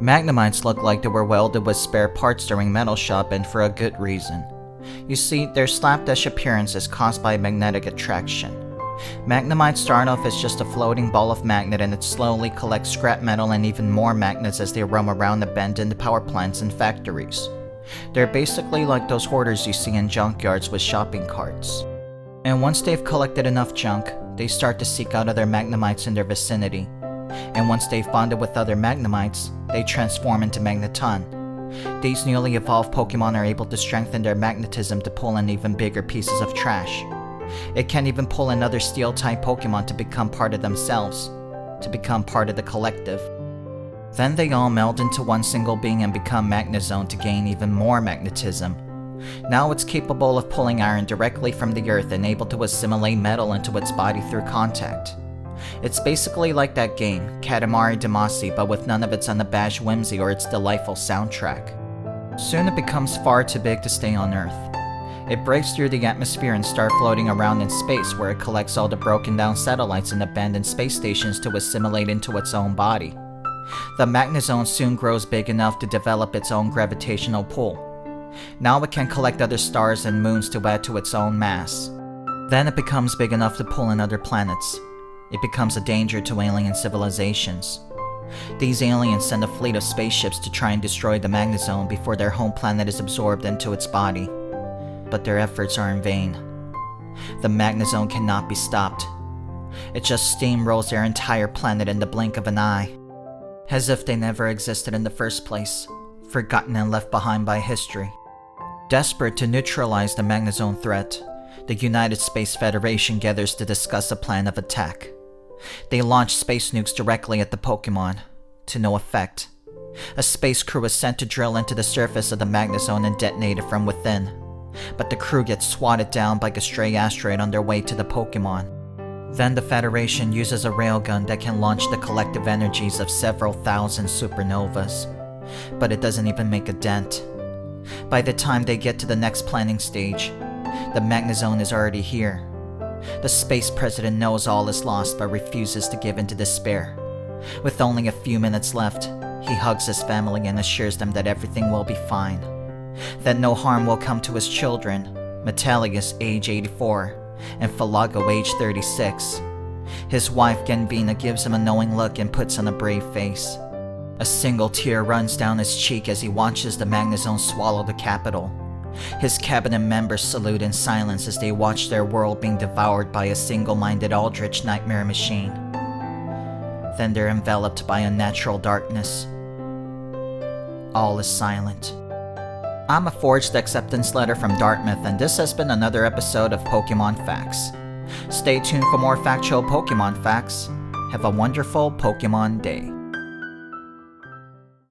Magnemites look like they were welded with spare parts during metal shop, and for a good reason. You see, their slapdash appearance is caused by magnetic attraction. Magnemites start off as just a floating ball of magnet, and it slowly collects scrap metal and even more magnets as they roam around abandoned power plants and factories. They're basically like those hoarders you see in junkyards with shopping carts. And once they've collected enough junk, they start to seek out other Magnemites in their vicinity. And once they've bonded with other Magnemites, they transform into magneton. These newly evolved Pokemon are able to strengthen their magnetism to pull in even bigger pieces of trash. It can even pull in other Steel-type Pokemon to become part of themselves, to become part of the collective. Then they all meld into one single being and become Magnezone to gain even more magnetism. Now it's capable of pulling iron directly from the earth and able to assimilate metal into its body through contact. It's basically like that game, Katamari Damacy, but with none of its unabashed whimsy or its delightful soundtrack. Soon it becomes far too big to stay on Earth. It breaks through the atmosphere and starts floating around in space, where it collects all the broken down satellites and abandoned space stations to assimilate into its own body. The Magnezone soon grows big enough to develop its own gravitational pull. Now it can collect other stars and moons to add to its own mass. Then it becomes big enough to pull in other planets. It becomes a danger to alien civilizations. These aliens send a fleet of spaceships to try and destroy the Magnezone before their home planet is absorbed into its body. But their efforts are in vain. The Magnezone cannot be stopped. It just steamrolls their entire planet in the blink of an eye, as if they never existed in the first place, forgotten and left behind by history. Desperate to neutralize the Magnezone threat, the United Space Federation gathers to discuss a plan of attack. They launch space nukes directly at the Pokemon, to no effect. A space crew is sent to drill into the surface of the Magnezone and detonate it from within, but the crew gets swatted down by a stray asteroid on their way to the Pokemon. Then the Federation uses a railgun that can launch the collective energies of several thousand supernovas, but it doesn't even make a dent. By the time they get to the next planning stage, the Magnezone is already here. The space president knows all is lost but refuses to give in to despair. With only a few minutes left, he hugs his family and assures them that everything will be fine. That no harm will come to his children, Metalius, age 84, and Falago, age 36. His wife Genvina gives him a knowing look and puts on a brave face. A single tear runs down his cheek as he watches the Magnezone swallow the capital. His cabinet members salute in silence as they watch their world being devoured by a single-minded Aldrich nightmare machine. Then they're enveloped by unnatural darkness. All is silent. I'm a forged acceptance letter from Dartmouth, and this has been another episode of Pokemon Phax. Stay tuned for more factual Pokemon facts. Have a wonderful Pokemon day.